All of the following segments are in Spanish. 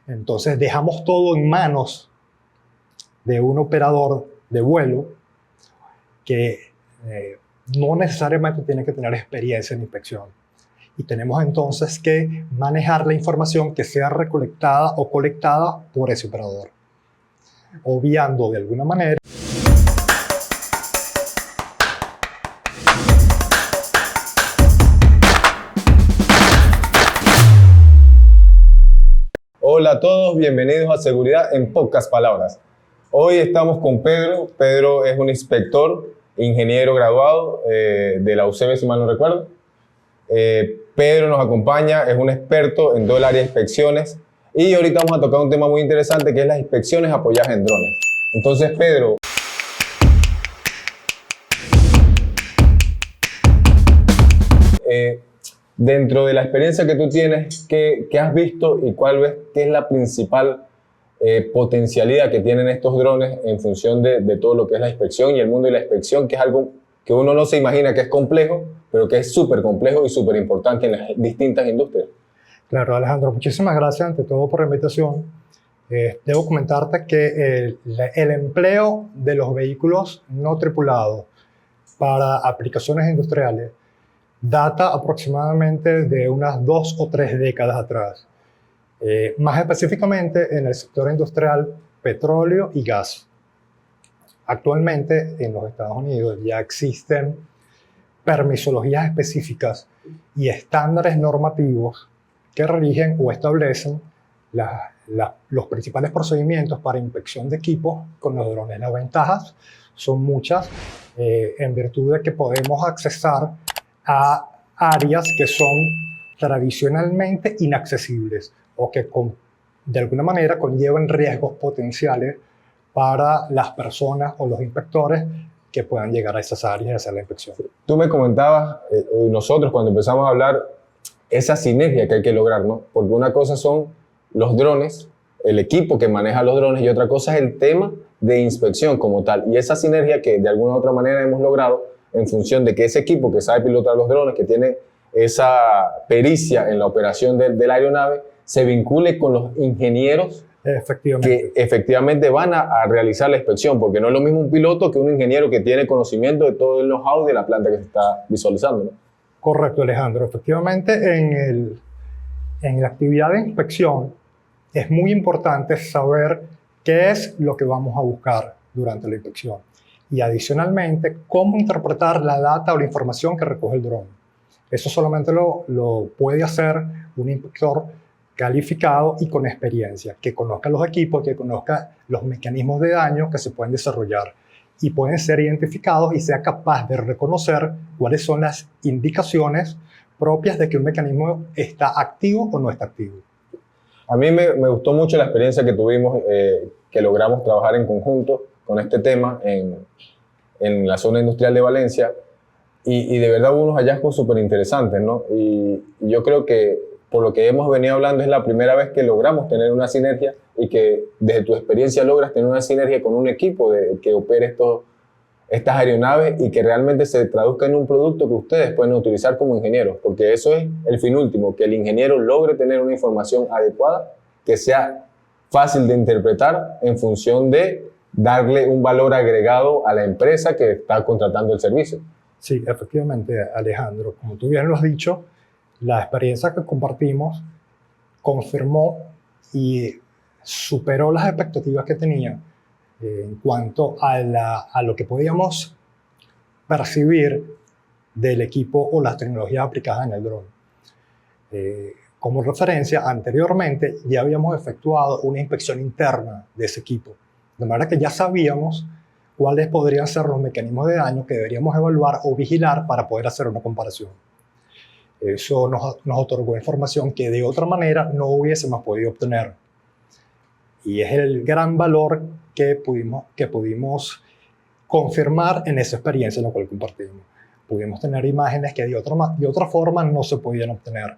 Entonces dejamos todo en manos de un operador de vuelo que no necesariamente tiene que tener experiencia en inspección. Y tenemos entonces que manejar la información que sea recolectada o colectada por ese operador, obviando de alguna manera Hola a todos, bienvenidos a Seguridad en pocas palabras. Hoy estamos con Pedro. Pedro es un inspector, ingeniero graduado de la UCB, si mal no recuerdo. Pedro nos acompaña, es un experto en todo el área de inspecciones y ahorita vamos a tocar un tema muy interesante que es las inspecciones apoyadas en drones. Entonces, Pedro, dentro de la experiencia que tú tienes, ¿qué has visto y cuál ves que es la principal potencialidad que tienen estos drones en función de todo lo que es la inspección y el mundo de la inspección, que es algo que uno no se imagina que es complejo, pero que es súper complejo y súper importante en las distintas industrias? Claro, Alejandro, muchísimas gracias ante todo por la invitación. Debo comentarte que el empleo de los vehículos no tripulados para aplicaciones industriales data aproximadamente de unas 2 o 3 décadas atrás. Más específicamente en el sector industrial, petróleo y gas. Actualmente en los Estados Unidos ya existen permisologías específicas y estándares normativos que rigen o establecen los principales procedimientos para inspección de equipos con los drones. Las ventajas son muchas en virtud de que podemos accesar a áreas que son tradicionalmente inaccesibles o que de alguna manera conllevan riesgos potenciales para las personas o los inspectores que puedan llegar a esas áreas y hacer la inspección. Tú me comentabas, nosotros cuando empezamos a hablar, esa sinergia que hay que lograr, ¿no? Porque una cosa son los drones, el equipo que maneja los drones, y otra cosa es el tema de inspección como tal. Y esa sinergia que de alguna u otra manera hemos logrado en función de que ese equipo que sabe pilotar los drones, que tiene esa pericia en la operación de la aeronave, se vincule con los ingenieros que efectivamente van a realizar la inspección, porque no es lo mismo un piloto que un ingeniero que tiene conocimiento de todo el know-how de la planta que se está visualizando, ¿no? Correcto, Alejandro. Efectivamente, en la actividad de inspección es muy importante saber qué es lo que vamos a buscar durante la inspección y adicionalmente cómo interpretar la data o la información que recoge el dron. Eso solamente lo puede hacer un inspector calificado y con experiencia, que conozca los equipos, que conozca los mecanismos de daño que se pueden desarrollar y pueden ser identificados y sea capaz de reconocer cuáles son las indicaciones propias de que un mecanismo está activo o no está activo. A mí me gustó mucho la experiencia que tuvimos, que logramos trabajar en conjunto con este tema en la zona industrial de Valencia y de verdad hubo unos hallazgos súper interesantes, ¿no? Y yo creo que por lo que hemos venido hablando es la primera vez que logramos tener una sinergia y que desde tu experiencia logras tener una sinergia con un equipo que opere estas aeronaves y que realmente se traduzca en un producto que ustedes pueden utilizar como ingenieros, porque eso es el fin último, que el ingeniero logre tener una información adecuada, que sea fácil de interpretar en función de darle un valor agregado a la empresa que está contratando el servicio. Sí, efectivamente, Alejandro. Como tú bien lo has dicho, la experiencia que compartimos confirmó y superó las expectativas que tenía en cuanto a lo que podíamos percibir del equipo o las tecnologías aplicadas en el dron. Como referencia, anteriormente ya habíamos efectuado una inspección interna de ese equipo, de manera que ya sabíamos cuáles podrían ser los mecanismos de daño que deberíamos evaluar o vigilar para poder hacer una comparación. Eso nos otorgó información que de otra manera no hubiésemos podido obtener. Y es el gran valor que pudimos confirmar en esa experiencia en la cual compartimos. Pudimos tener imágenes que de otra forma no se podían obtener,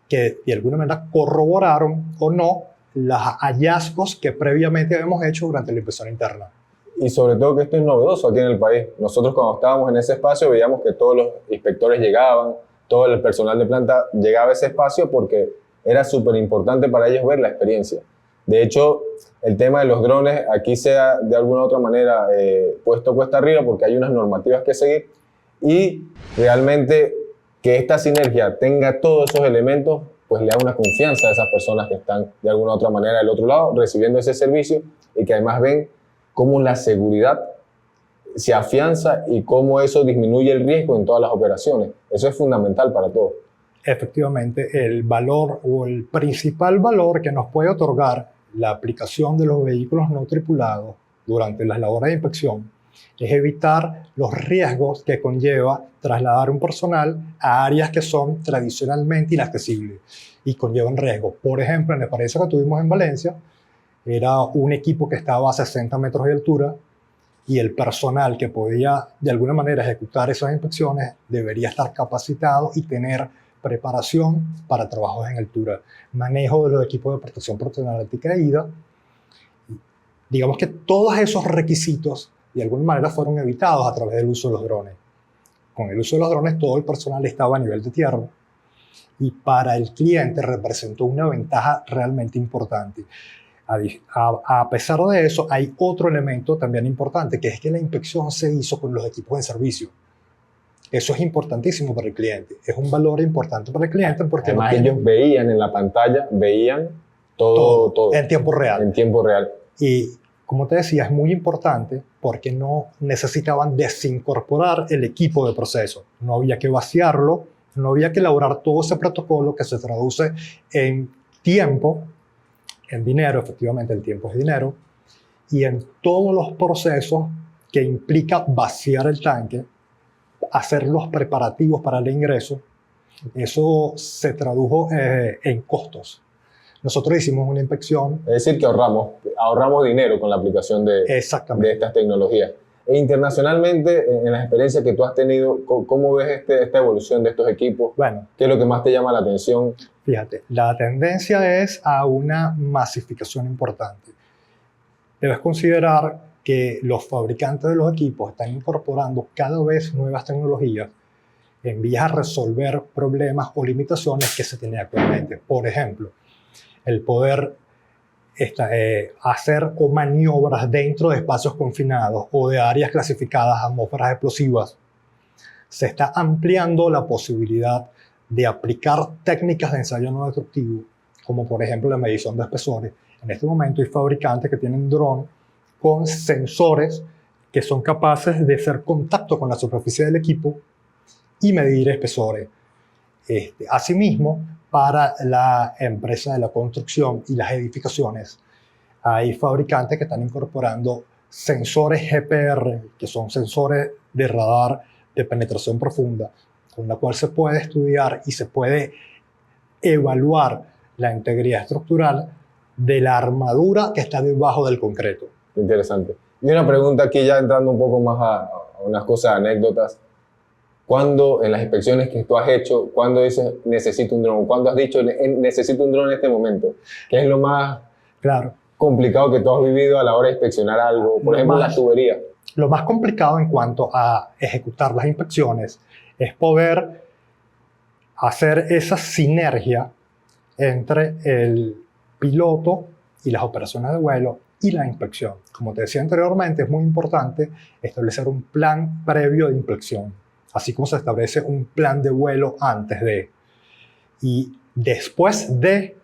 que de alguna manera corroboraron o no los hallazgos que previamente habíamos hecho durante la inspección interna. Y sobre todo que esto es novedoso aquí en el país. Nosotros cuando estábamos en ese espacio veíamos que todos los inspectores llegaban, todo el personal de planta llegaba a ese espacio porque era súper importante para ellos ver la experiencia. De hecho, el tema de los drones aquí se ha de alguna u otra manera puesto cuesta arriba porque hay unas normativas que seguir y realmente que esta sinergia tenga todos esos elementos, pues le da una confianza a esas personas que están de alguna u otra manera del otro lado recibiendo ese servicio y que además ven cómo la seguridad se afianza y cómo eso disminuye el riesgo en todas las operaciones. Eso es fundamental para todos. Efectivamente, el valor o el principal valor que nos puede otorgar la aplicación de los vehículos no tripulados durante las labores de inspección es evitar los riesgos que conlleva trasladar un personal a áreas que son tradicionalmente inaccesibles y conllevan riesgos. Por ejemplo, en la experiencia que tuvimos en Valencia, era un equipo que estaba a 60 metros de altura y el personal que podía de alguna manera ejecutar esas inspecciones debería estar capacitado y tener preparación para trabajos en altura, manejo de los equipos de protección personal anticaída. Digamos que todos esos requisitos de alguna manera fueron evitados a través del uso de los drones. Con el uso de los drones todo el personal estaba a nivel de tierra y para el cliente representó una ventaja realmente importante. A pesar de eso, hay otro elemento también importante, que es que la inspección se hizo con los equipos de servicio. Eso es importantísimo para el cliente. Es un valor importante para el cliente porque además ellos veían en la pantalla, veían todo en tiempo real. En tiempo real. Y como te decía, es muy importante porque no necesitaban desincorporar el equipo de proceso. No había que vaciarlo, no había que elaborar todo ese protocolo que se traduce en tiempo, en dinero, efectivamente el tiempo es dinero, y en todos los procesos que implica vaciar el tanque, hacer los preparativos para el ingreso. Eso se tradujo en costos. Nosotros hicimos una inspección. Es decir, que ahorramos dinero con la aplicación de estas tecnologías. E internacionalmente, en las experiencias que tú has tenido, ¿cómo ves esta evolución de estos equipos? Bueno, ¿qué es lo que más te llama la atención? Fíjate, la tendencia es a una masificación importante. Debes considerar que los fabricantes de los equipos están incorporando cada vez nuevas tecnologías en vías a resolver problemas o limitaciones que se tenían actualmente. Por ejemplo, el poder hacer maniobras dentro de espacios confinados o de áreas clasificadas a atmósferas explosivas. Se está ampliando la posibilidad de aplicar técnicas de ensayo no destructivo, como por ejemplo la medición de espesores. En este momento hay fabricantes que tienen drones con sensores que son capaces de hacer contacto con la superficie del equipo y medir espesores. Asimismo, para la empresa de la construcción y las edificaciones, hay fabricantes que están incorporando sensores GPR, que son sensores de radar de penetración profunda, con la cual se puede estudiar y se puede evaluar la integridad estructural de la armadura que está debajo del concreto. Interesante. Y una pregunta aquí ya entrando un poco más a unas cosas, anécdotas. ¿Cuándo en las inspecciones que tú has hecho, cuándo dices necesito un dron? ¿Cuándo has dicho necesito un dron en este momento? ¿Qué es lo más complicado que tú has vivido a la hora de inspeccionar algo? Por ejemplo, la tubería. Lo más complicado en cuanto a ejecutar las inspecciones es poder hacer esa sinergia entre el piloto y las operaciones de vuelo y la inspección. Como te decía anteriormente, es muy importante establecer un plan previo de inspección, así como se establece un plan de vuelo antes de. Y después de,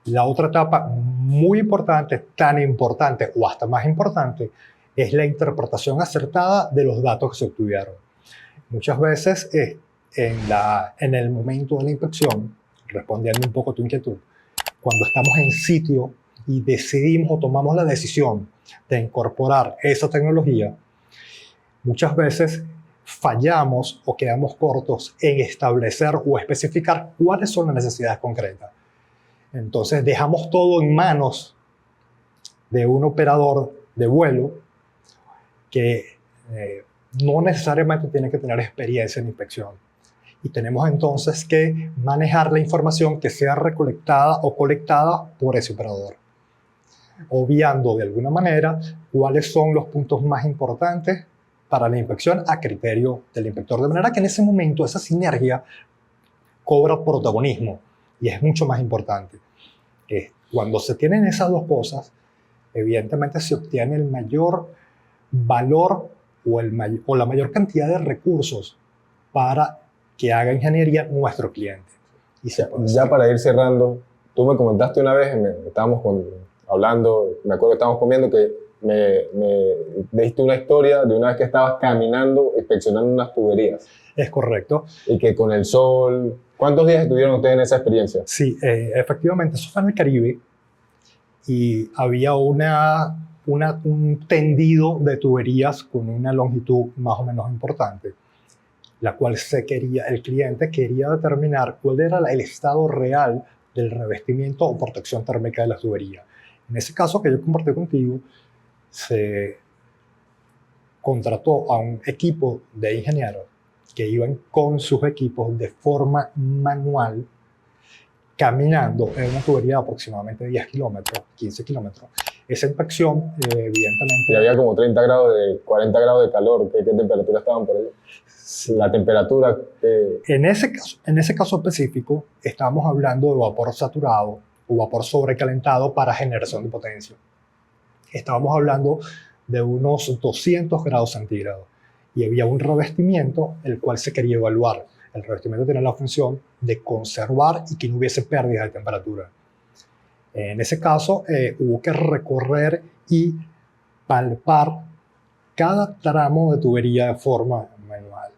la otra etapa muy importante, tan importante o hasta más importante, es la interpretación acertada de los datos que se obtuvieron. Muchas veces en el momento de la inspección, respondiendo un poco a tu inquietud, cuando estamos en sitio y decidimos o tomamos la decisión de incorporar esa tecnología, muchas veces fallamos o quedamos cortos en establecer o especificar cuáles son las necesidades concretas. Entonces dejamos todo en manos de un operador de vuelo que no necesariamente tiene que tener experiencia en inspección. Y tenemos entonces que manejar la información que sea recolectada o colectada por ese operador, obviando de alguna manera cuáles son los puntos más importantes para la inspección a criterio del inspector, de manera que en ese momento esa sinergia cobra protagonismo y es mucho más importante. Cuando se tienen esas dos cosas, evidentemente se obtiene el mayor valor o la mayor cantidad de recursos para que haga ingeniería nuestro cliente. Y ya para ir cerrando, tú me comentaste una vez, hablando, me acuerdo que estábamos comiendo, que me diste una historia de una vez que estabas caminando, inspeccionando unas tuberías. Es correcto. Y que con el sol... ¿Cuántos días estuvieron ustedes en esa experiencia? Sí, efectivamente, eso fue en el Caribe y había un tendido de tuberías con una longitud más o menos importante, la cual el cliente quería determinar cuál era el estado real del revestimiento o protección térmica de la tubería. En ese caso que yo compartí contigo, se contrató a un equipo de ingenieros que iban con sus equipos de forma manual, caminando en una tubería de aproximadamente 10 kilómetros, 15 kilómetros. Esa inspección, evidentemente... Y había como 40 grados de calor. ¿Qué temperatura estaban por ahí? Sí. La temperatura... En ese caso específico, estábamos hablando de vapor saturado o vapor sobrecalentado para generación de potencia. Estábamos hablando de unos 200 grados centígrados. Y había un revestimiento el cual se quería evaluar. El revestimiento tenía la función de conservar y que no hubiese pérdidas de temperatura. En ese caso, hubo que recorrer y palpar cada tramo de tubería de forma manual.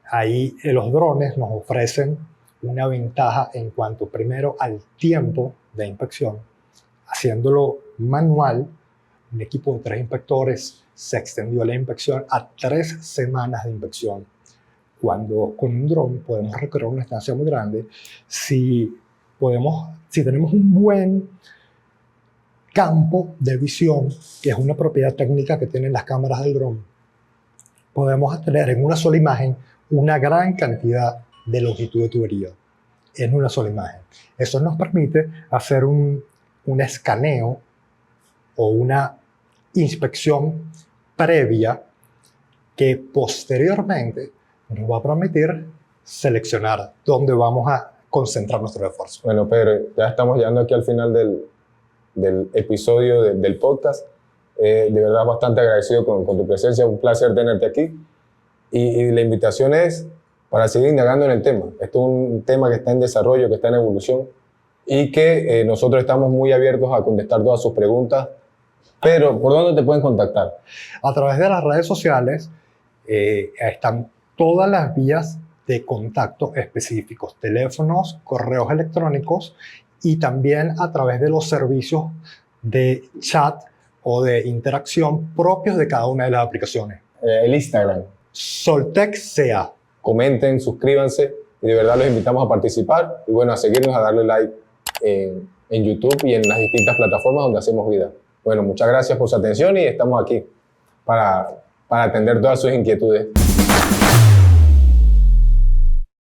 Ahí los drones nos ofrecen una ventaja en cuanto primero al tiempo de inspección. Haciéndolo manual, un equipo de 3 inspectores se extendió la inspección a 3 semanas de inspección. Cuando con un dron podemos recorrer una estancia muy grande, si tenemos un buen campo de visión, que es una propiedad técnica que tienen las cámaras del dron, podemos tener en una sola imagen una gran cantidad de longitud de tubería en una sola imagen. Eso nos permite hacer un escaneo o una inspección previa que posteriormente nos va a permitir seleccionar dónde vamos a concentrar nuestro esfuerzo. Bueno, Pedro, ya estamos llegando aquí al final del episodio del podcast. De verdad, bastante agradecido con tu presencia. Un placer tenerte aquí. Y la invitación es para seguir indagando en el tema. Esto es un tema que está en desarrollo, que está en evolución y que nosotros estamos muy abiertos a contestar todas sus preguntas. Pero, ¿por dónde te pueden contactar? A través de las redes sociales están todas las vías de contacto específicos, teléfonos, correos electrónicos y también a través de los servicios de chat o de interacción propios de cada una de las aplicaciones. El Instagram. Soltec.ca. Comenten, suscríbanse y de verdad los invitamos a participar y bueno, a seguirnos, a darle like en YouTube y en las distintas plataformas donde hacemos vida. Bueno, muchas gracias por su atención y estamos aquí para atender todas sus inquietudes.